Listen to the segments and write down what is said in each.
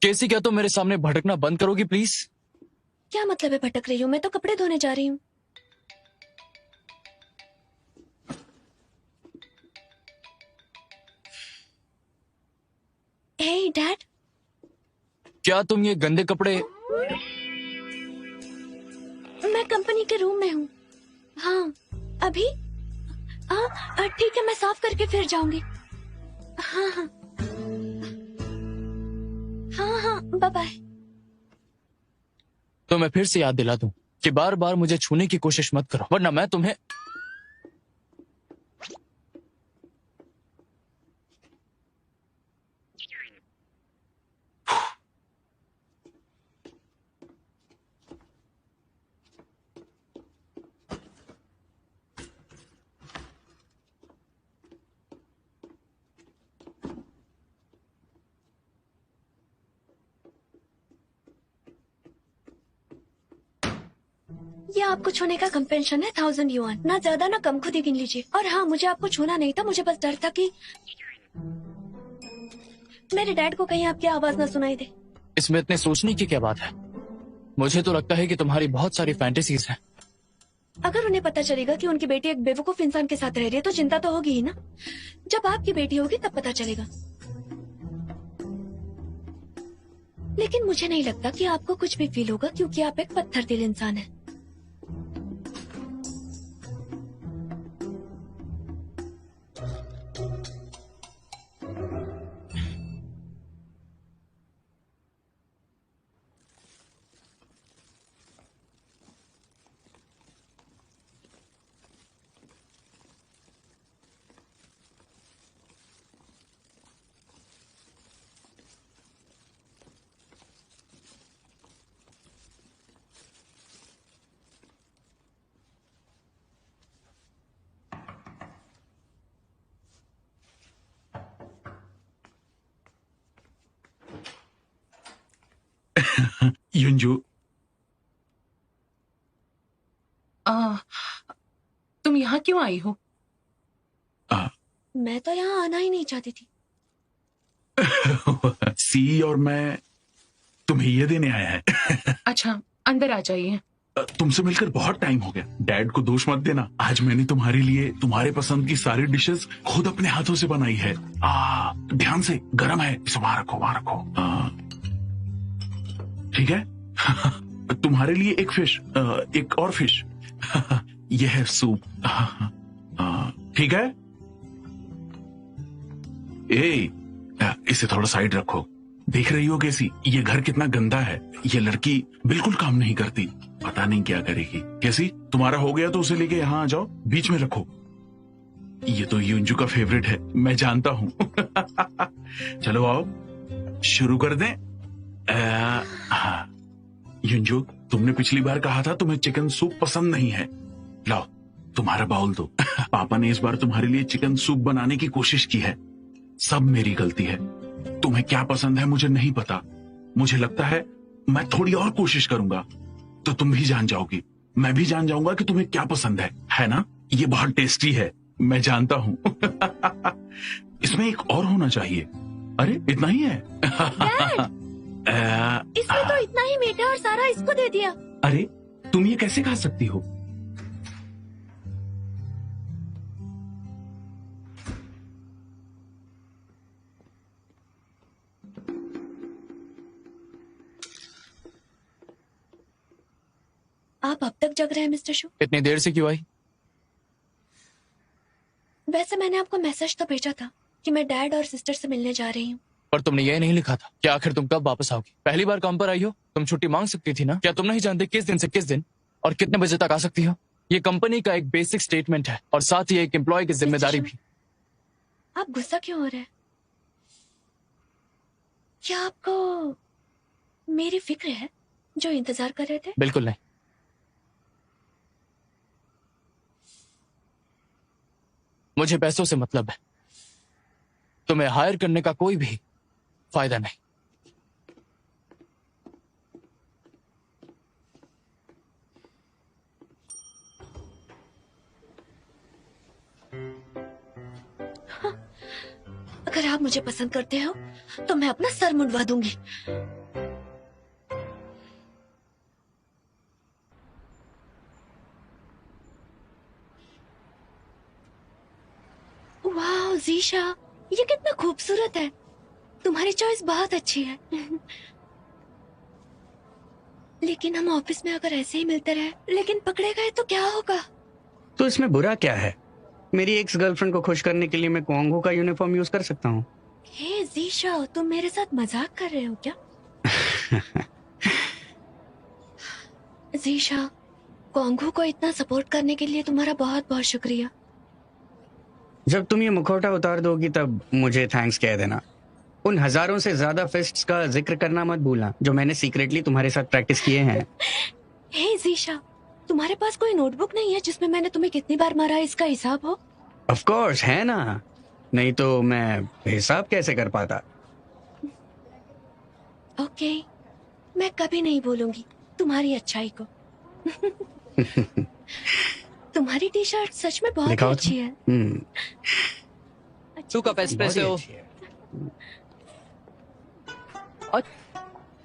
केसी, क्या तुम मेरे सामने भटकना बंद करोगी प्लीज? क्या मतलब है भटक रही हूँ? मैं तो कपड़े धोने जा रही हूँ। हे डैड, क्या तुम ये गंदे कपड़े? मैं कंपनी के रूम में हूँ। हाँ, अभी? हाँ ठीक है, मैं साफ करके फिर जाऊंगी। हाँ हाँ हाँ हाँ, बाय बाय। तो मैं फिर से याद दिला दूं कि बार बार मुझे छूने की कोशिश मत करो, वरना मैं तुम्हें... ये आपको छूने का कंपेंशन है, 1000 युआन। ना ज्यादा ना कम, खुद ही गिन लीजिए। और हाँ, मुझे आपको छूना नहीं था, मुझे बस डर था कि मेरे डैड को कहीं आपकी आवाज ना सुनाई दे। इसमें इतने सोचने की क्या बात है? मुझे तो लगता है कि तुम्हारी बहुत सारी फैंटेसीज हैं। अगर उन्हें पता चलेगा कि उनकी बेटी एक बेवकूफ इंसान के साथ रह रही है तो चिंता तो होगी ही ना। जब आपकी बेटी होगी तब पता चलेगा। लेकिन मुझे नहीं लगता कि आपको कुछ भी फील होगा, क्योंकि आप एक पत्थर दिल इंसान हैं। युंजू, तुम यहाँ क्यों आई हो? मैं तो यहाँ आना ही नहीं चाहती थी। सी और मैं तुम्हें ये देने आया है। अच्छा, अंदर आ जाइए। तुमसे मिलकर बहुत टाइम हो गया। डैड को दोष मत देना। आज मैंने तुम्हारे लिए तुम्हारे पसंद की सारी डिशेस खुद अपने हाथों से बनाई है। ध्यान से, गरम है, इसे वहां रखो, वहां रखो। ठीक है। तुम्हारे लिए एक फिश, एक और फिश। यह है सूप। ठीक है। इसे थोड़ा साइड रखो। देख रही हो कैसी, ये घर कितना गंदा है। ये लड़की बिल्कुल काम नहीं करती, पता नहीं क्या करेगी। कैसी, तुम्हारा हो गया तो उसे लेके यहाँ आ जाओ, बीच में रखो। ये तो युंजू का फेवरेट है, मैं जानता हूँ। चलो आओ, शुरू कर दें। युंजू, तुमने पिछली बार कहा था तुम्हें चिकन सूप पसंद नहीं है। लाओ, तुम्हारा बाउल दो। पापा ने इस बार तुम्हारे लिए चिकन सूप बनाने की कोशिश की है। सब मेरी गलती है। तुम्हें क्या पसंद है मुझे नहीं पता। मुझे लगता है मैं थोड़ी और कोशिश करूंगा तो तुम भी जान जाओगी। मैं भी जान जाऊंगा कि तुम्हें क्या पसंद है ना? ये बहुत टेस्टी है, मैं जानता हूं। इसमें एक और होना चाहिए। अरे इतना ही है। इसमें तो इतना ही मीठा और सारा इसको दे दिया। अरे तुम ये कैसे खा सकती हो? आप अब तक जग रहे हैं मिस्टर शू? इतनी देर से क्यों आई? वैसे मैंने आपको मैसेज तो भेजा था कि मैं डैड और सिस्टर से मिलने जा रही हूँ। पर तुमने ये नहीं लिखा था कि आखिर तुम कब वापस आओगी। पहली बार काम पर आई हो, तुम छुट्टी मांग सकती थी ना। क्या तुम नहीं जानते किस दिन से किस दिन और कितने बजे तक आ सकती हो? ये कंपनी का एक बेसिक स्टेटमेंट है और साथ ही एक एम्प्लॉय की जिम्मेदारी भी। आप गुस्सा क्यों हो रहे हैं? क्या आपको मेरी फिक्र है जो इंतजार कर रहे थे? बिल्कुल नहीं। मुझे पैसों से मतलब है, तुम्हें हायर करने का कोई भी फायदा नहीं। अगर आप मुझे पसंद करते हो तो मैं अपना सर मुंडवा दूंगी। वाह जीशा, ये कितना खूबसूरत है। तुम्हारी चॉइस बहुत अच्छी है। लेकिन हम ऑफिस में अगर ऐसे ही मिलते रहे लेकिन पकड़े गए तो क्या होगा? तो इसमें बुरा क्या है? मेरी एक्स गर्लफ्रेंड को खुश करने के लिए मैं क्वांग का यूनिफॉर्म यूज कर सकता हूँ। हे जीशा, तुम मेरे साथ मजाक कर रहे हो क्या? जीशा, क्वांग को इतना सपोर्ट करने के लिए तुम्हारा बहुत बहुत शुक्रिया। जब तुम ये मुखौटा उतार दोगी तब मुझे थैंक्स कह देना। उन हजारों से ज्यादा फिस्ट्स का जिक्र करना मत भूलना जो मैंने सीक्रेटली तुम्हारे साथ प्रैक्टिस किए हैं। हे जीशा, तुम्हारे पास कोई नोटबुक नहीं है जिसमें मैंने तुम्हें कितनी बार मारा इसका हिसाब हो? ऑफ कोर्स है ना, नहीं तो मैं हिसाब कैसे कर पाता। ओके, मैं कभी नहीं बोलूंगी तुम्हारी अच्छाई को। तुम्हारी टी शर्ट सच में बहुत ही दिखाओ अच्छी है। Two cup espresso.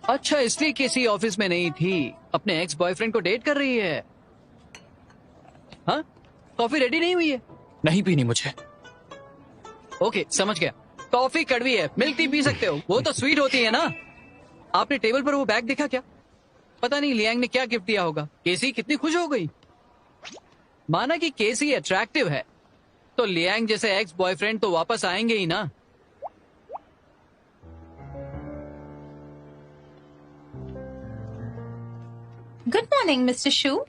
अच्छा, इसलिए किसी ऑफिस में नहीं थी, अपने एक्स बॉयफ्रेंड को डेट कर रही है। हाँ, कॉफी रेडी नहीं हुई है? नहीं पीनी मुझे। ओके, समझ गया। कॉफी कड़वी है, मिल्क टी पी सकते हो, वो तो स्वीट होती है ना। आपने टेबल पर वो बैग देखा क्या? पता नहीं लियांग ने क्या गिफ्ट दिया होगा। केसी कितनी खुश हो गई। माना कि केसी अट्रैक्टिव है तो लियांग जैसे एक्स बॉयफ्रेंड तो वापस आएंगे ही ना। गुड मॉर्निंग मिस्टर शू।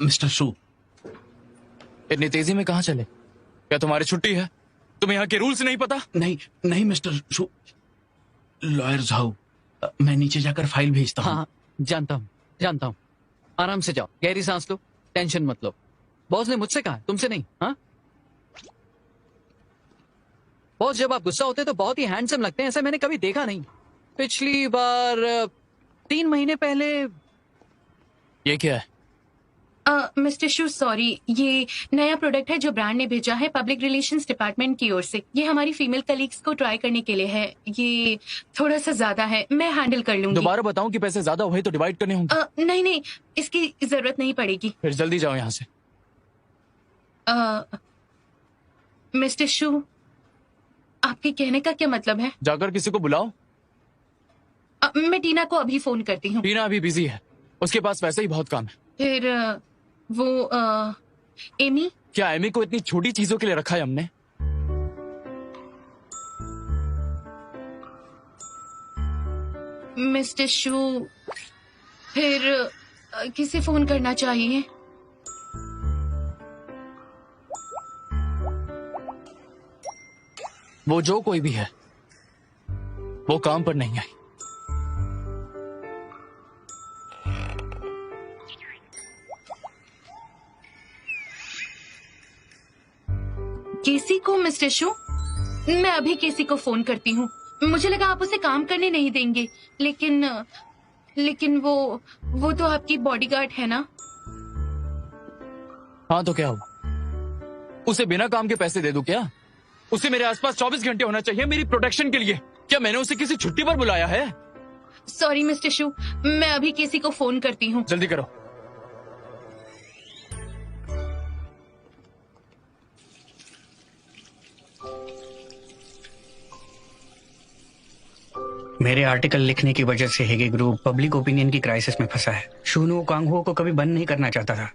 मिस्टर शू, इतनी तेजी में कहाँ चले? क्या तुम्हारी छुट्टी है? तुम्हें यहाँ के रूल्स नहीं पता? नहीं नहीं मिस्टर शू, लॉयर झाऊ, मैं नीचे जाकर फाइल भेजता हूँ। हाँ, जानता हूँ। आराम से जाओ, गहरी सांस लो, टेंशन मत लो। बॉस ने मुझसे कहा, तुमसे नहीं। हाँ, बॉस जब आप गुस्सा होते तो बहुत ही हैंडसम लगते हैं, ऐसा मैंने कभी देखा नहीं। पिछली बार 3 महीने पहले। ये क्या है? मिस्टर शू सॉरी, ये नया प्रोडक्ट है जो ब्रांड ने भेजा है पब्लिक रिलेशंस डिपार्टमेंट की ओर से। ये हमारी फीमेल कलीग्स को ट्राई करने के लिए है। ये थोड़ा सा ज्यादा है, मैं हैंडल कर लूंगी। दोबारा बताऊं कि पैसे ज्यादा हुए तो डिवाइड करने होंगे। नहीं, इसकी जरूरत नहीं पड़ेगी। फिर जल्दी जाओ यहाँ से। मिस्टर शू, आपके कहने का क्या मतलब है? जाकर किसी को बुलाओ। मैं टीना को अभी फोन करती हूँ। टीना अभी बिजी है, उसके पास वैसे ही बहुत काम है। फिर वो एमी। क्या एमी को इतनी छोटी चीजों के लिए रखा है हमने? मिस्टर शू, फिर किसे फोन करना चाहिए? वो जो कोई भी है, वो काम पर नहीं आई। केसी को? मिस्टर शू, मैं अभी केसी को फोन करती हूँ। मुझे लगा आप उसे काम करने नहीं देंगे, लेकिन वो तो आपकी बॉडीगार्ड है ना। हाँ तो क्या हुआ? उसे बिना काम के पैसे दे दूं क्या? उसे मेरे आसपास 24 घंटे होना चाहिए मेरी प्रोटेक्शन के लिए। क्या मैंने उसे किसी छुट्टी पर बुलाया है? सॉरी मिस्टर शू, मैं अभी केसी को फोन करती हूँ। जल्दी करो। मेरे आर्टिकल लिखने की वजह से हेगे ग्रुप पब्लिक ओपिनियन की क्राइसिस में फंसा है। शूनो कांगहो को कभी बंद नहीं करना चाहता था,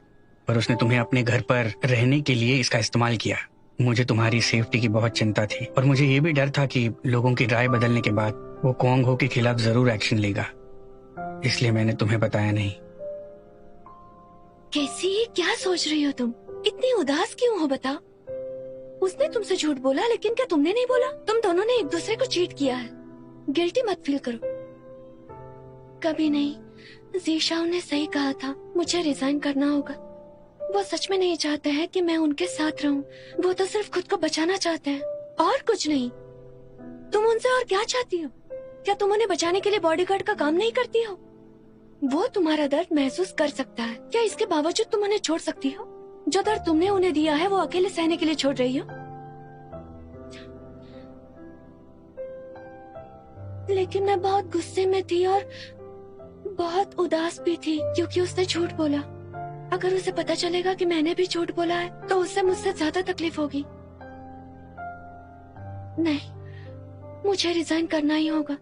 पर उसने तुम्हें अपने घर पर रहने के लिए इसका इस्तेमाल किया। मुझे तुम्हारी सेफ्टी की बहुत चिंता थी और मुझे ये भी डर था कि लोगों की राय बदलने के बाद वो कांगहो के खिलाफ जरूर एक्शन लेगा, इसलिए मैंने तुम्हें बताया नहीं। कैसी, क्या सोच रही हो तुम? इतनी उदास क्यों हो बता? उसने तुमसे झूठ बोला, लेकिन क्या तुमने नहीं बोला? तुम दोनों ने एक दूसरे को चीट किया है। गिल्टी मत फील करो। कभी नहीं। जीशाओ ने सही कहा था, मुझे रिजाइन करना होगा। वो सच में नहीं चाहते हैं कि मैं उनके साथ रहूं। वो तो सिर्फ खुद को बचाना चाहते हैं और कुछ नहीं। तुम उनसे और क्या चाहती हो? क्या तुम उन्हें बचाने के लिए बॉडीगार्ड का काम नहीं करती हो? वो तुम्हारा दर्द महसूस कर सकता है, क्या इसके बावजूद तुम उन्हें छोड़ सकती हो? जो दर्द तुमने उन्हें दिया है वो अकेले सहने के लिए छोड़ रही हो। लेकिन मैं बहुत गुस्से में थी और बहुत उदास भी थी क्योंकि उसने झूठ बोला। अगर उसे पता चलेगा कि मैंने भी झूठ बोला है तो उसे मुझसे ज्यादा तकलीफ होगी। नहीं, मुझे रिजाइन करना ही होगा।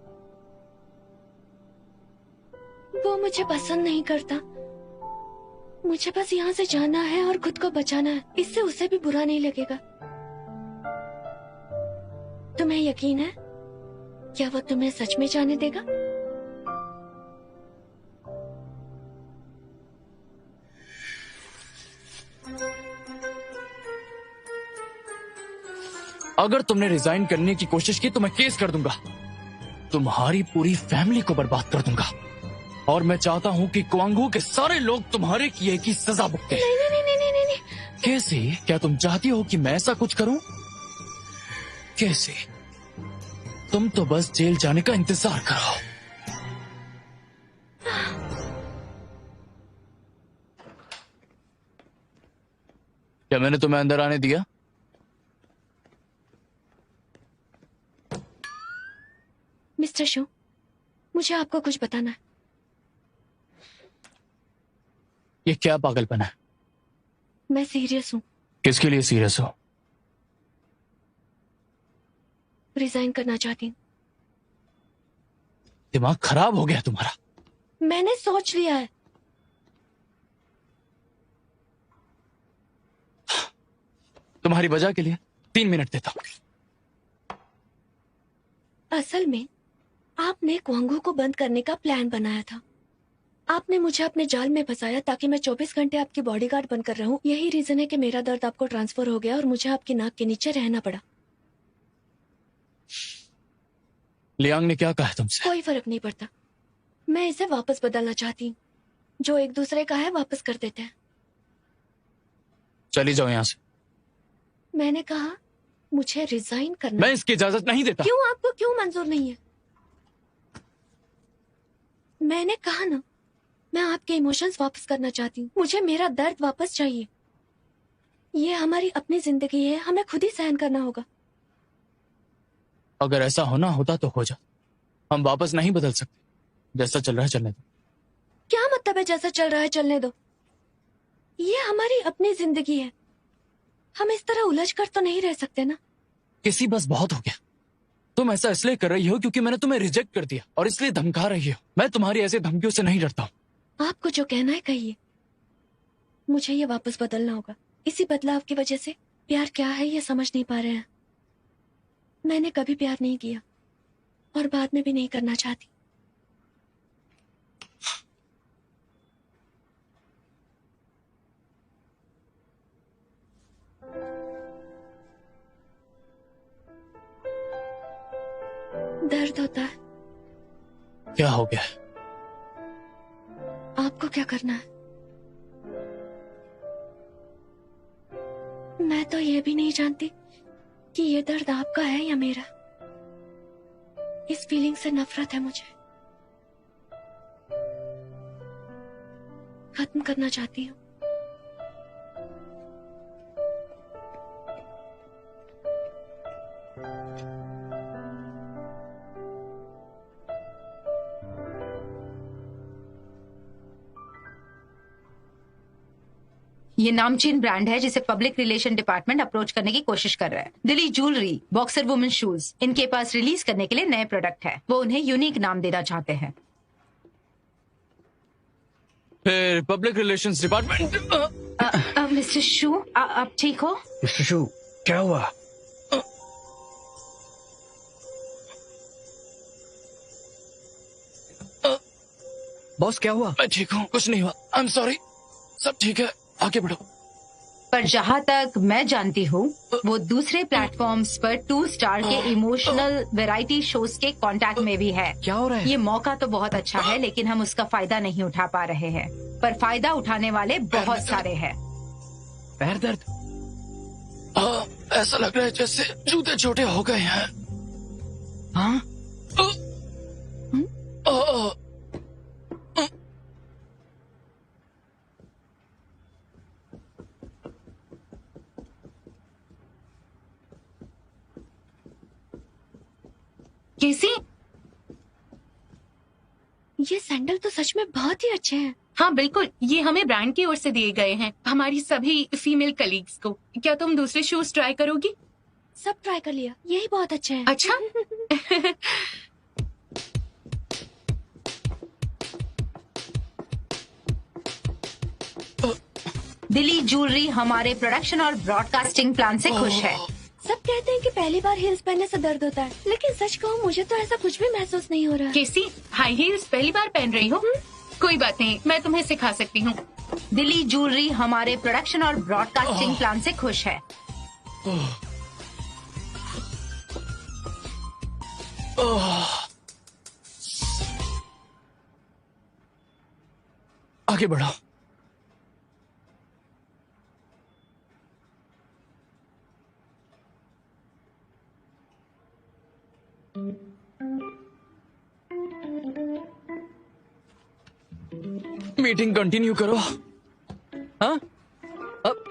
वो मुझे पसंद नहीं करता। मुझे बस यहाँ से जाना है और खुद को बचाना है। इससे उसे भी बुरा नहीं लगेगा। तुम्हें यकीन है? क्या वो तुम्हें सच में जाने देगा? अगर तुमने रिजाइन करने की कोशिश की तो मैं केस कर दूंगा। तुम्हारी पूरी फैमिली को बर्बाद कर दूंगा। और मैं चाहता हूँ कि क्वांगहू के सारे लोग तुम्हारे किए की सजा भुगते। नहीं नहीं नहीं नहीं नहीं नहीं। कैसे? क्या तुम चाहती हो कि मैं ऐसा कुछ करूं? कैसे? तुम तो बस जेल जाने का इंतजार करो। क्या मैंने तुम्हें अंदर आने दिया? मिस्टर शू, मुझे आपको कुछ बताना है। ये क्या पागलपन है? मैं सीरियस हूँ। किसके लिए सीरियस हो? रिजाइन करना चाहती हूँ। दिमाग खराब हो गया तुम्हारा। मैंने सोच लिया है। तुम्हारी वजह के लिए 3 मिनट देता हूं। असल में आपने क्वांगहू को बंद करने का प्लान बनाया था। आपने मुझे अपने जाल में फंसाया ताकि मैं 24 घंटे आपकी बॉडीगार्ड बनकर रहूं। यही रीजन है कि मेरा दर्द आपको ट्रांसफर हो गया और मुझे आपकी नाक के नीचे रहना पड़ा। लियांग ने क्या कहा तुमसे? कोई फर्क नहीं पड़ता। मैं इसे वापस बदलना चाहती हूँ। जो एक दूसरे का है वापस कर देते हैं। चली जाओ यहां से। मैंने कहा मुझे रिजाइन करना। मैं इसकी इजाजत नहीं देता। क्यों? आपको क्यों मंजूर नहीं है? मैंने कहा ना, मैं आपके इमोशंस वापस करना चाहती हूँ। मुझे मेरा दर्द वापस चाहिए। ये हमारी अपनी जिंदगी है, हमें खुद ही सहन करना होगा। अगर ऐसा होना होता तो हो जा। हम वापस नहीं बदल सकते। जैसा चल रहा है चलने दो। क्या मतलब है जैसा चल रहा है चलने दो? ये हमारी अपनी जिंदगी है। हम इस तरह उलझ कर तो नहीं रह सकते ना। किसी बस बहुत हो गया। तुम ऐसा इसलिए कर रही हो क्योंकि मैंने तुम्हें रिजेक्ट कर दिया और इसलिए धमका रही हो। मैं तुम्हारी ऐसी धमकियों से नहीं डरता हूँ। आपको जो कहना है कहिए। मुझे ये वापस बदलना होगा। इसी बदलाव की वजह से प्यार क्या है ये समझ नहीं पा रहे हैं। मैंने कभी प्यार नहीं किया और बाद में भी नहीं करना चाहती। दर्द होता है। क्या हो गया? आपको क्या करना है? मैं तो ये भी नहीं जानती कि ये दर्द आपका है या मेरा। इस फीलिंग से नफरत है मुझे। खत्म करना चाहती हूँ। ये नामचीन ब्रांड है जिसे पब्लिक रिलेशन डिपार्टमेंट अप्रोच करने की कोशिश कर रहा है। Delhi jewellery, boxer women shoes, इनके पास रिलीज करने के लिए नए प्रोडक्ट है। वो उन्हें यूनिक नाम देना चाहते हैं। फिर पब्लिक रिलेशंस डिपार्टमेंट। मिस्टर शू, आप ठीक हो? मिस्टर शू, क्या हुआ? बॉस क्या हुआ? मैं ठीक हूँ, कुछ नहीं हुआ। I am sorry. सब ठीक है, आगे बढ़ो। पर जहाँ तक मैं जानती हूँ वो दूसरे प्लेटफॉर्म्स पर 2 स्टार के इमोशनल वैरायटी शोज के कांटेक्ट में भी है। क्या हो रहा है? ये मौका तो बहुत अच्छा है लेकिन हम उसका फायदा नहीं उठा पा रहे हैं। पर फायदा उठाने वाले बहुत सारे हैं। पैर दर्द? ऐसा लग रहा है जैसे जूते छोटे हो गए हैं। हाँ? कैसी? ये सैंडल तो सच में बहुत ही अच्छे हैं। हाँ बिल्कुल, ये हमें ब्रांड की ओर से दिए गए हैं, हमारी सभी फीमेल कलीग्स को। क्या तुम दूसरे शूज ट्राई करोगी? सब ट्राई कर लिया, यही बहुत अच्छे हैं। अच्छा। दिल्ली ज्वेलरी हमारे प्रोडक्शन और ब्रॉडकास्टिंग प्लान से खुश है। सब कहते हैं कि पहली बार हील्स पहनने से दर्द होता है, लेकिन सच कहूँ मुझे तो ऐसा कुछ भी महसूस नहीं हो रहा। कैसी? हाई हील्स पहली बार पहन रही हो? कोई बात नहीं, मैं तुम्हें सिखा सकती हूँ। दिल्ली ज्वेलरी हमारे प्रोडक्शन और ब्रॉडकास्टिंग प्लान से खुश है। आगे बढ़ो। मीटिंग कंटिन्यू करो। हाँ? अब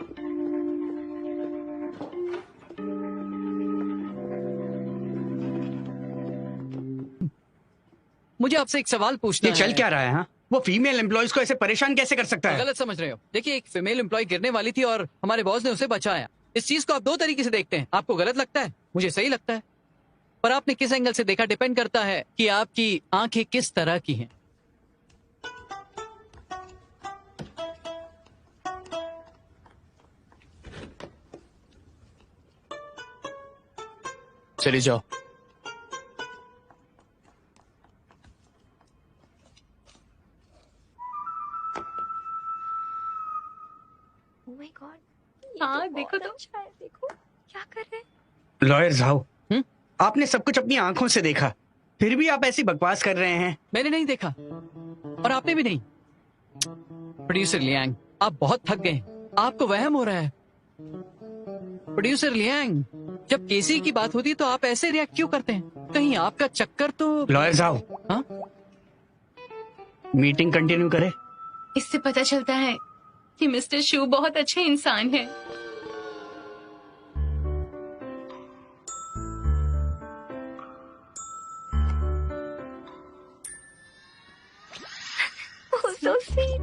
मुझे आपसे एक सवाल पूछना ये चल है। क्या रहा है? हाँ, वो फीमेल एम्प्लॉयज को ऐसे परेशान कैसे कर सकता है? गलत समझ रहे हो। देखिए, एक फीमेल एम्प्लॉय गिरने वाली थी और हमारे बॉस ने उसे बचाया। इस चीज को आप दो तरीके से देखते हैं। आपको गलत लगता है, मुझे सही लगता है। पर आपने किस एंगल से देखा डिपेंड करता है कि आपकी आंखें किस तरह की हैं। चली जाओ। Oh my God, ये हाँ, तो देखो बहुत तो। अच्छा है, देखो क्या कर रहे हैं। लॉयर झाओ, हम्म? आपने सब कुछ अपनी आंखों से देखा, फिर भी आप ऐसी बकवास कर रहे हैं। मैंने नहीं देखा और आपने भी नहीं। प्रोड्यूसर लियांग, आप बहुत थक गए। आपको वहम हो रहा है। प्रोड्यूसर लियांग, जब केसी की बात होती है तो आप ऐसे रिएक्ट क्यों करते हैं? कहीं आपका चक्कर तो। लॉयर झाओ, हाँ? मीटिंग कंटिन्यू करें? इससे पता चलता है कि मिस्टर शू बहुत अच्छे इंसान हैं। Oh, so sweet.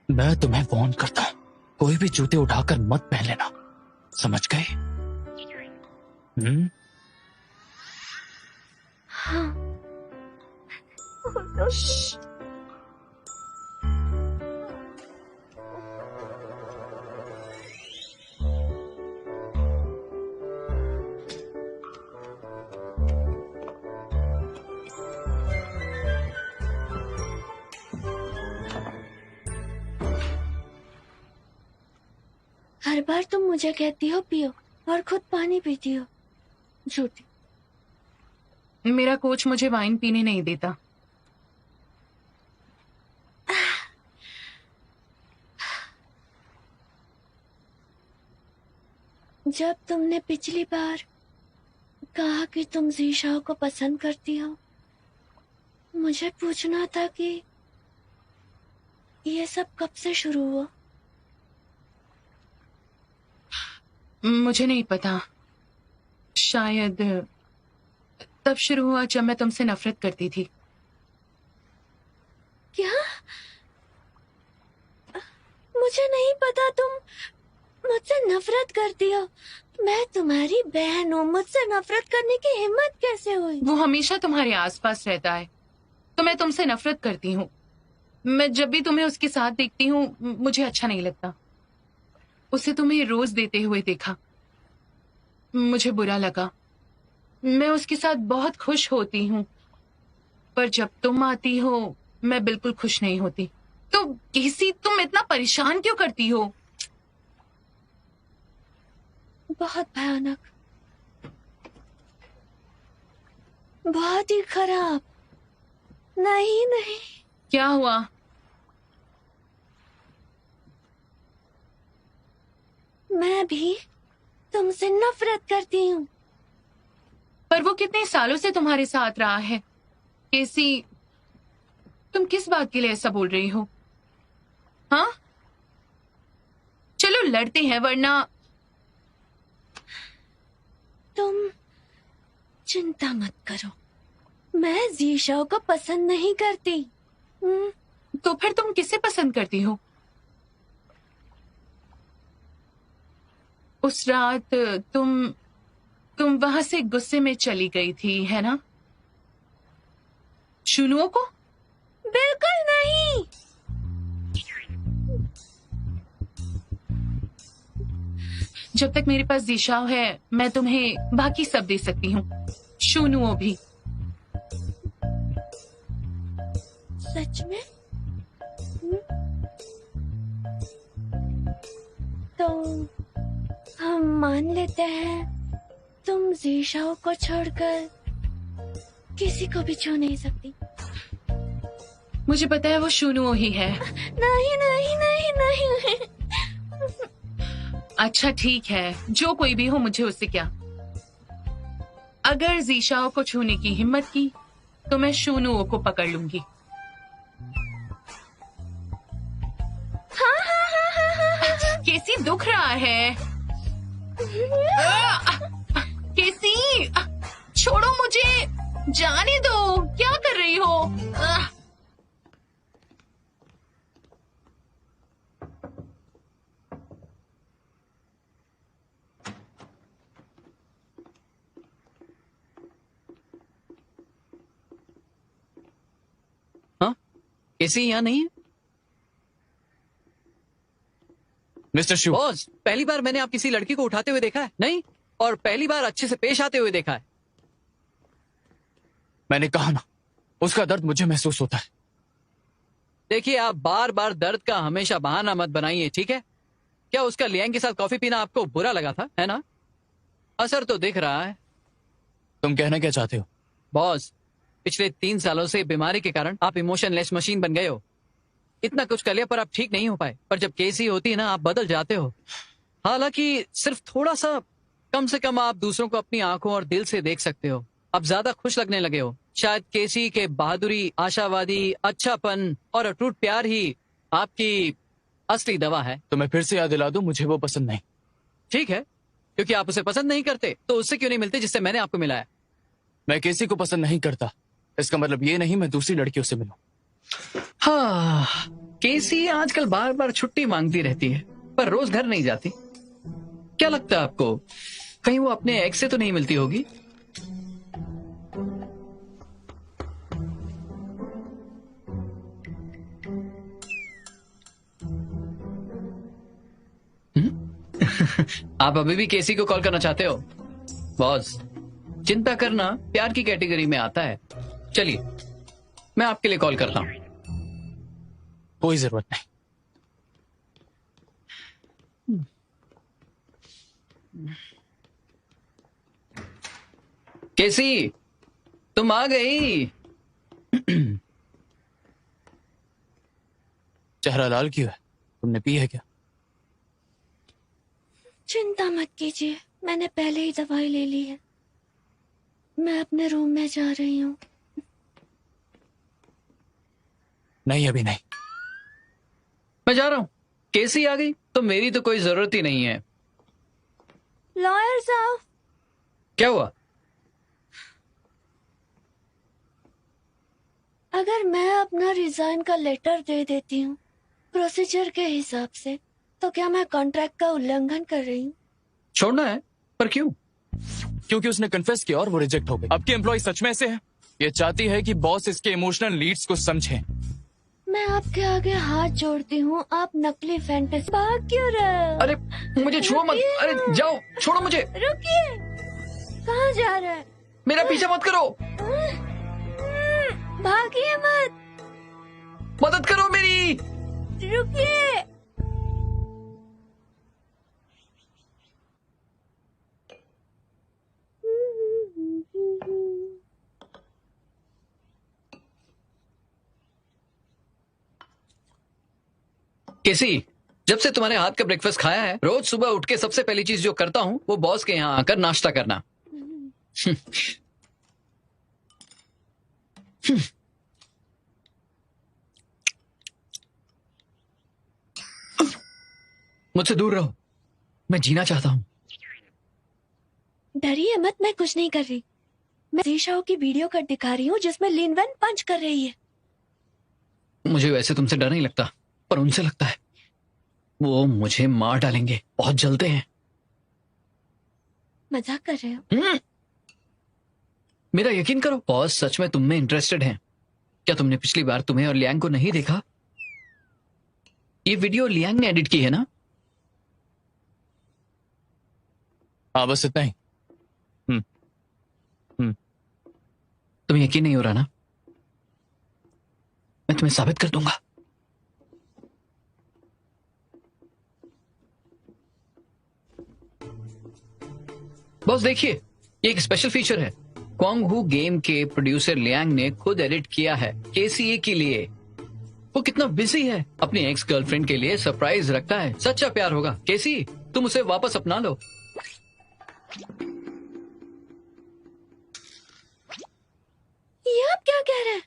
मैं तुम्हें वार्न करता हूं, कोई भी जूते उठाकर मत पहन लेना, समझ गए? हाँ। Oh, so sweet. हर बार तुम मुझे कहती हो पियो और खुद पानी पीती हो। झूठी। मेरा कोच मुझे वाइन पीने नहीं देता। जब तुमने पिछली बार कहा कि तुम जीशाओ को पसंद करती हो, मुझे पूछना था कि ये सब कब से शुरू हुआ। मुझे नहीं पता, शायद तब शुरू हुआ जब मैं तुमसे नफरत करती थी। क्या? मुझे नहीं पता तुम मुझसे नफरत करती हो। मैं तुम्हारी बहन हूँ, मुझसे नफरत करने की हिम्मत कैसे हुई? वो हमेशा तुम्हारे आसपास रहता है, तो मैं तुमसे नफरत करती हूँ। मैं जब भी तुम्हें उसके साथ देखती हूँ मुझे अच्छा नहीं लगता। उसे तुम्हें रोज देते हुए देखा, मुझे बुरा लगा। मैं उसके साथ बहुत खुश होती हूँ, पर जब तुम आती हो मैं बिल्कुल खुश नहीं होती। तो किसी तुम इतना परेशान क्यों करती हो? बहुत भयानक, बहुत ही खराब। नहीं नहीं, क्या हुआ? मैं भी तुमसे नफरत करती हूँ। पर वो कितने सालों से तुम्हारे साथ रहा है। केसी, तुम किस बात के लिए ऐसा बोल रही हो? हाँ, चलो लड़ते हैं, वरना तुम चिंता मत करो, मैं जीशाओ को पसंद नहीं करती। तो फिर तुम किसे पसंद करती हो? उस रात तुम वहां से गुस्से में चली गई थी, है ना? शुनुओ को? बिल्कुल नहीं। जब तक मेरे पास दिशाओ है, मैं तुम्हें बाकी सब दे सकती हूँ, शुनुओ भी। सच में? तो हम मान लेते हैं तुम जीशाओ को छोड़कर किसी को भी छू नहीं सकती। मुझे पता है वो शुनुओ ही है। नहीं नहीं नहीं नहीं। अच्छा ठीक है, जो कोई भी हो, मुझे उससे क्या। अगर जीशाओ को छूने की हिम्मत की तो मैं शुनुओ को पकड़ लूंगी। केसी, दुख रहा है। केसी, छोड़ो मुझे, जाने दो। क्या कर रही हो? हाँ, केसी यहाँ नहीं है? मिस्टर शू, बॉस, पहली बार मैंने आप किसी लड़की को उठाते हुए देखा है। नहीं, और पहली बार अच्छे से पेश आते हुए देखा है। मैंने कहा ना, उसका दर्द मुझे महसूस होता है। देखिए, आप बार बार दर्द का हमेशा बहाना मत बनाइए, ठीक है? क्या उसका लियांग के साथ कॉफी पीना आपको बुरा लगा था, है ना? असर तो दिख रहा है। तुम कहना क्या चाहते हो? बॉस, पिछले 3 सालों से बीमारी के कारण आप इमोशनलेस मशीन बन गए हो। इतना कुछ कर लिया पर आप ठीक नहीं हो पाए। पर जब केसी होती है ना, आप बदल जाते हो। हालांकि सिर्फ थोड़ा सा, कम से कम आप दूसरों को अपनी आंखों और दिल से देख सकते हो। आप ज्यादा खुश लगने लगे हो। शायद केसी के बहादुरी, आशावादी, अच्छापन और अटूट प्यार ही आपकी असली दवा है। तो मैं फिर से याद दिला दूं, मुझे वो पसंद नहीं। ठीक है, क्योंकि आप उसे पसंद नहीं करते तो उससे क्यों नहीं मिलते जिससे मैंने आपको मिलाया? मैं किसी को पसंद नहीं करता, इसका मतलब ये नहीं मैं दूसरी लड़कियों से मिलूं। हाँ, केसी आजकल बार बार छुट्टी मांगती रहती है पर रोज घर नहीं जाती। क्या लगता है आपको, कहीं वो अपने एक्स से तो नहीं मिलती होगी? आप अभी भी केसी को कॉल करना चाहते हो? बॉस, चिंता करना प्यार की कैटेगरी में आता है। चलिए, मैं आपके लिए कॉल करता हूं। कोई जरूरत नहीं। केसी, तुम आ गई। चेहरा लाल क्यों है? तुमने पी है क्या? चिंता मत कीजिए, मैंने पहले ही दवाई ले ली है। मैं अपने रूम में जा रही हूँ। नहीं, अभी नहीं। मैं जा रहा हूं। केसी आ गई तो मेरी तो कोई जरूरत ही नहीं है। लॉयर साहब, क्या हुआ? अगर मैं अपना रिजाइन का लेटर दे देती हूँ प्रोसीजर के हिसाब से, तो क्या मैं कॉन्ट्रैक्ट का उल्लंघन कर रही हूँ? छोड़ना है, पर क्यों? क्योंकि उसने कन्फेस किया और वो रिजेक्ट हो गई। अब की एम्प्लॉय सच में ऐसे है? ये चाहती है कि बॉस इसके इमोशनल नीड्स को समझे। मैं आपके आगे हाथ जोड़ती हूँ, आप नकली फैंटेसी भाग क्यों रहे हो? अरे मुझे छुओ मत। अरे जाओ, छोड़ो मुझे। रुकिए, कहाँ जा रहे हैं? मेरा पीछा मत करो। भागिए मत, मदद करो मेरी। रुकिए। केसी, जब से तुम्हारे हाथ का ब्रेकफास्ट खाया है, रोज सुबह उठ के सबसे पहली चीज जो करता हूँ वो बॉस के यहाँ आकर नाश्ता करना। मुझसे दूर रहो, मैं जीना चाहता हूँ। डरिए मत, मैं कुछ नहीं कर रही। मैं शीशाओं की वीडियो कट दिखा रही हूँ जिसमें लिन वन पंच कर रही है। मुझे वैसे तुमसे डर नहीं लगता, पर उनसे लगता है। वो मुझे मार डालेंगे, बहुत जलते हैं। मजाक कर रहे हो? मेरा यकीन करो, बॉस सच में तुम में इंटरेस्टेड हैं। क्या तुमने पिछली बार तुम्हें और लियांग को नहीं देखा? ये वीडियो लियांग ने एडिट की है ना? हाँ, बस इतना ही। तुम्हें यकीन नहीं हो रहा ना? मैं तुम्हें साबित कर दूंगा। बॉस देखिए, ये एक स्पेशल फीचर है। क्वांग हू गेम के प्रोड्यूसर लियांग ने खुद एडिट किया है केसीए के लिए। वो कितना बिजी है, अपनी एक्स गर्लफ्रेंड के लिए सरप्राइज रखता है। सच्चा प्यार होगा। केसी, तुम उसे वापस अपना लो। ये आप क्या कह रहे हैं?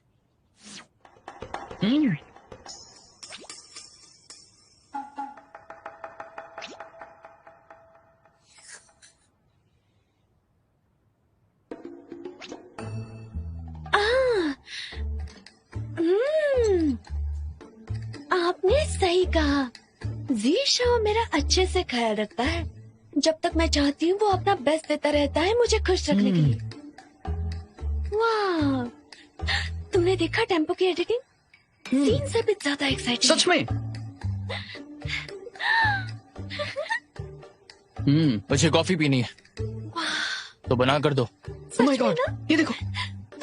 आपने सही कहा। जी शाओ मेरा अच्छे से ख्याल रखता है। जब तक मैं चाहती हूँ वो अपना बेस्ट देता रहता है मुझे खुश रखने के लिए। वाह, तुमने देखा टेम्पो की एडिटिंग? सीन से भी ज्यादा एक्साइटिंग। सच में? मुझे कॉफी पीनी है, तो बना कर दो। Oh my God, ये देखो,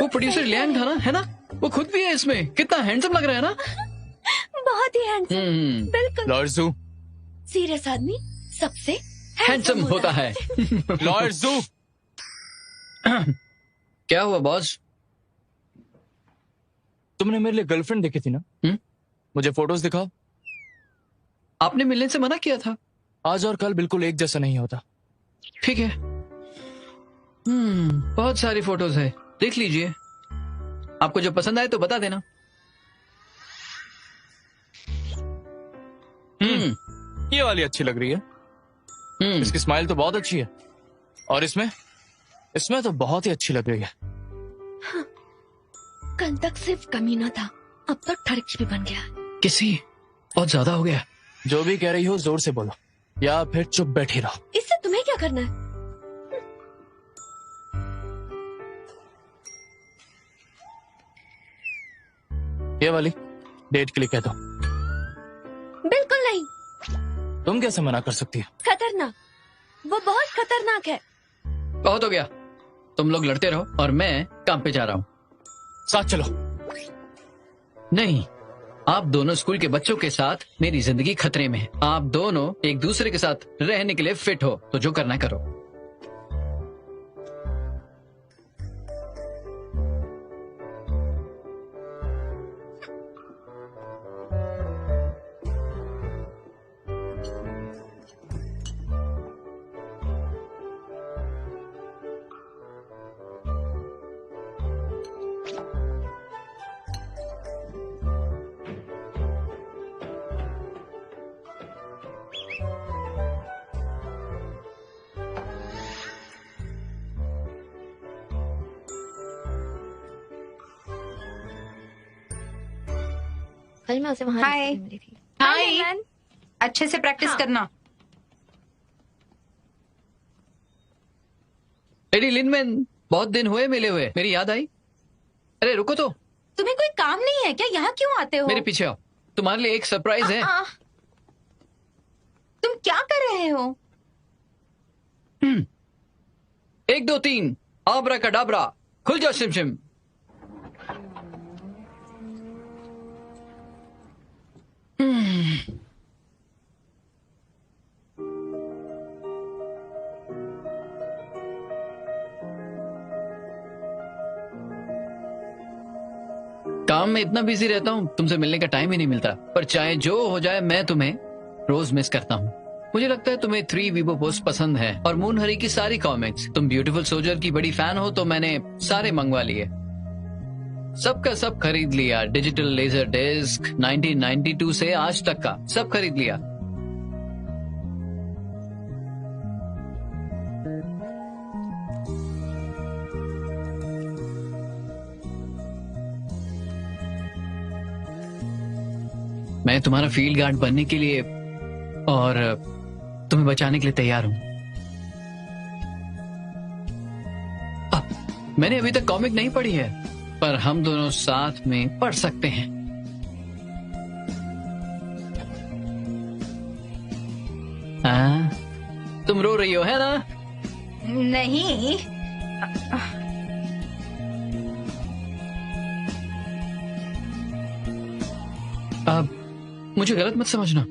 वो प्रोड्यूसर लियांग था ना, है ना? वो खुद भी है इसमें। कितना हैंडसम लग रहा है ना? बहुत ही हैंडसम। बिल्कुल। लॉर्ड जू, सीरियस आदमी सबसे हैंडसम होता है। लॉर्ड जू। क्या हुआ बॉस? तुमने मेरे लिए गर्लफ्रेंड देखी थी ना? मुझे फोटोज दिखाओ। आपने मिलने से मना किया था। आज और कल बिल्कुल एक जैसा नहीं होता। ठीक है। बहुत सारी फोटोज है, देख लीजिए। आपको जो पसंद आए तो बता देना। ये वाली अच्छी लग रही है। इसकी स्माइल तो बहुत अच्छी है, और इसमें तो बहुत ही अच्छी लग रही है। कल तक सिर्फ कमीना था, अब तो ठरकी भी बन गया। किसी बहुत ज्यादा हो गया। जो भी कह रही हो जोर से बोलो, या फिर चुप बैठी रहो। इससे तुम्हें क्या करना है? ये वाली डेट के लिए कह दो। बिल्कुल नहीं। तुम कैसे मना कर सकती हो? खतरनाक, वो बहुत खतरनाक है। बहुत हो गया, तुम लोग लड़ते रहो और मैं काम पे जा रहा हूँ। साथ चलो। नहीं, आप दोनों स्कूल के बच्चों के साथ मेरी जिंदगी खतरे में है। आप दोनों एक दूसरे के साथ रहने के लिए फिट हो, तो जो करना करो। कल मैं उसे वहाँ हाय। मिली थी। हाय। अच्छे से प्रैक्टिस हाँ। करना। लेडी लिनमैन, बहुत दिन हुए मिले हुए, मेरी याद आई। अरे रुको तो, तुम्हें कोई काम नहीं है क्या? यहाँ क्यों आते हो? मेरे पीछे आओ, तुम्हारे लिए एक सरप्राइज है। तुम क्या कर रहे हो? 1 2 3 आबरा कडाबरा, खुल जाओ सिमसिम। काम में इतना बिजी रहता हूँ, तुमसे मिलने का टाइम ही नहीं मिलता। पर चाहे जो हो जाए, मैं तुम्हें रोज मिस करता हूँ। मुझे लगता है तुम्हें 3 वीबो पोस्ट पसंद है और मून हरी की सारी कॉमिक्स। तुम ब्यूटीफुल सोल्जर की बड़ी फैन हो, तो मैंने सारे मंगवा लिए। सबका सब खरीद लिया। डिजिटल लेजर डिस्क 1992 से आज तक का सब खरीद लिया। मैं तुम्हारा फील्ड गार्ड बनने के लिए और तुम्हें बचाने के लिए तैयार हूं। मैंने अभी तक कॉमिक नहीं पढ़ी है, पर हम दोनों साथ में पढ़ सकते हैं। तुम रो रही हो, है ना? नहीं, अब मुझे गलत मत समझना।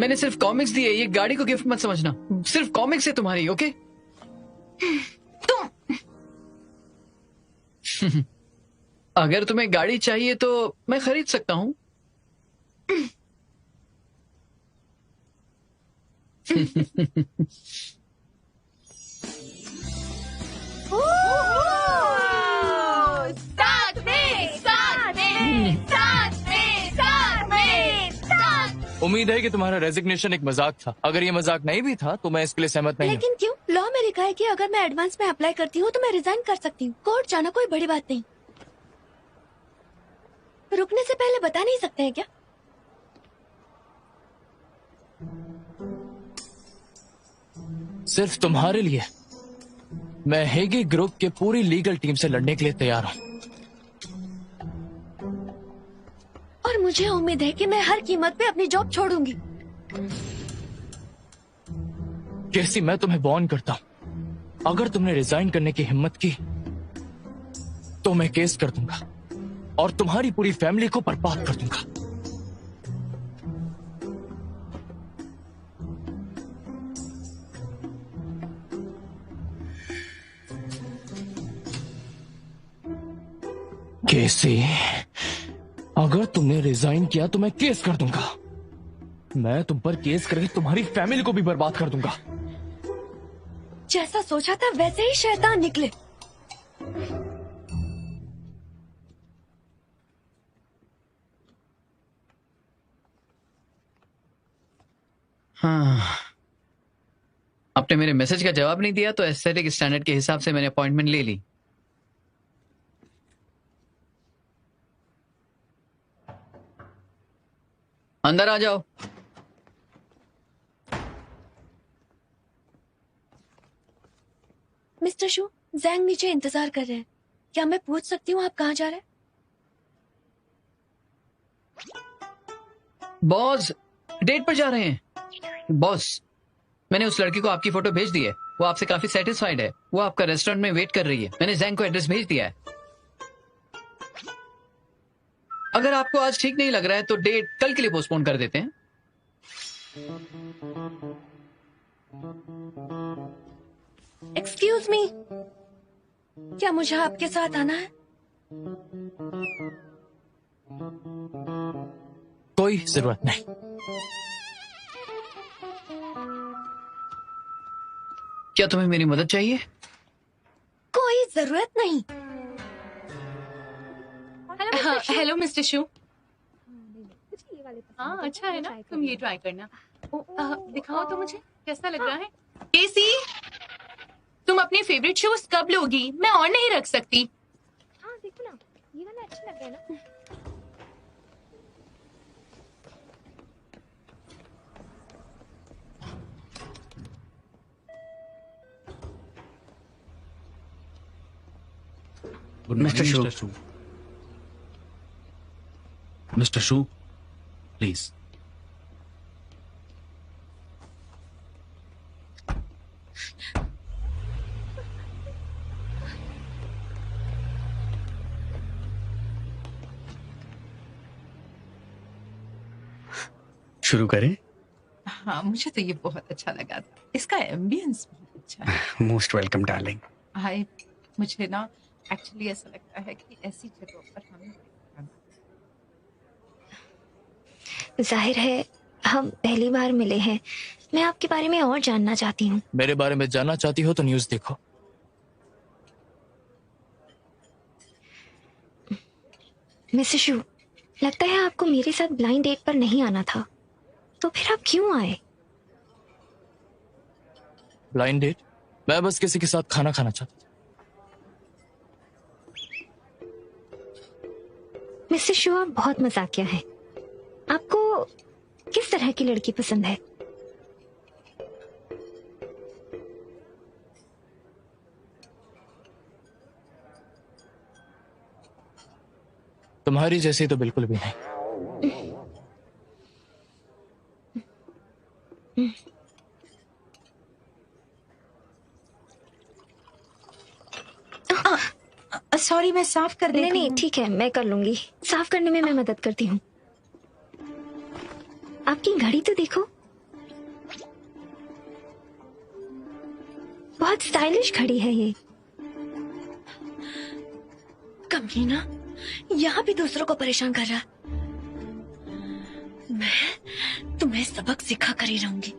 मैंने सिर्फ कॉमिक्स दी है, ये गाड़ी को गिफ्ट मत समझना। सिर्फ कॉमिक्स है तुम्हारी, ओके? तुम अगर तुम्हें गाड़ी चाहिए तो मैं खरीद सकता हूँ। उम्मीद है कि तुम्हारा रेजिग्नेशन एक मजाक था। अगर ये मजाक नहीं भी था तो मैं इसके लिए सहमत नहीं हूँ। लेकिन क्यों? लॉ में लिखा है कि अगर मैं एडवांस में अप्लाई करती हूँ तो मैं रिजाइन कर सकती हूँ। कोर्ट जाना कोई बड़ी बात नहीं। रुकने से पहले बता नहीं सकते हैं क्या? सिर्फ तुम्हारे लिए मैं हेगी ग्रुप के पूरी लीगल टीम से लड़ने के लिए तैयार हूँ। और मुझे उम्मीद है कि मैं हर कीमत पे अपनी जॉब छोड़ूंगी। कैसी, मैं तुम्हें वार्न करता हूँ, अगर तुमने रिजाइन करने की हिम्मत की तो मैं केस कर दूंगा और तुम्हारी पूरी फैमिली को बर्बाद कर दूंगा। कैसी, अगर तुमने रिजाइन किया तो मैं केस कर दूंगा। मैं तुम पर केस करके तुम्हारी फैमिली को भी बर्बाद कर दूंगा। जैसा सोचा था वैसे ही शैतान निकले। हाँ, आपने मेरे मैसेज का जवाब नहीं दिया तो एस्थेटिक स्टैंडर्ड के हिसाब से मैंने अपॉइंटमेंट ले ली। अंदर आ जाओ। मिस्टर शू, जैंग नीचे इंतजार कर रहे हैं। क्या मैं पूछ सकती हूँ आप कहाँ जा रहे हैं? बॉस, डेट पर जा रहे हैं। बॉस, मैंने उस लड़की को आपकी फोटो भेज दी है। वो आपसे काफी सेटिस्फाइड है। वो आपका रेस्टोरेंट में वेट कर रही है। मैंने जैंग को एड्रेस भेज दिया है। अगर आपको आज ठीक नहीं लग रहा है तो डेट कल के लिए पोस्टपोन कर देते हैं। एक्सक्यूज मी, क्या मुझे आपके साथ आना है? कोई जरूरत नहीं। क्या तुम्हें मेरी मदद चाहिए? कोई जरूरत नहीं। हेलो मिस्टर शू। हाँ, अच्छा है ना? तुम ये ट्राई करना। दिखाओ तो मुझे कैसा लग रहा है। केसी, तुम अपने फेवरेट शूज कब लोगी? मैं और नहीं रख सकती। हाँ देखो ना, ये वाला अच्छा लग रहा है ना। Mister shoe, mister shoe, please. शुरू करें? हाँ, मुझे तो ये बहुत अच्छा लगा था। इसका एम्बियंस बहुत अच्छा है। Most welcome darling. हाय, मुझे ना एक्चुअली ऐसा लगता है कि ऐसी जगहों पर हमें जाहिर है हम पहली बार मिले हैं। मैं आपके बारे में और जानना चाहती हूँ। मेरे बारे में जानना चाहती हो तो न्यूज़ देखो। मिसेस शू, लगता है आपको मेरे साथ ब्लाइंड डेट पर नहीं आना था, तो फिर आप क्यों आए? Blind date? मैं बस किसी के साथ खाना खाना चाहता था। मिसेस शू, आप बहुत मजाकिया हैं। आपको किस तरह की लड़की पसंद है? तुम्हारी जैसी तो बिल्कुल भी नहीं। सॉरी, मैं साफ कर देती नहीं नहीं हूँ। ठीक है, मैं कर लूंगी। साफ करने में मैं मदद करती हूँ। आपकी घड़ी तो देखो, बहुत स्टाइलिश घड़ी है ये। कमीना, यहाँ भी दूसरों को परेशान कर रहा। मैं तुम्हें सबक सिखा कर ही रहूंगी।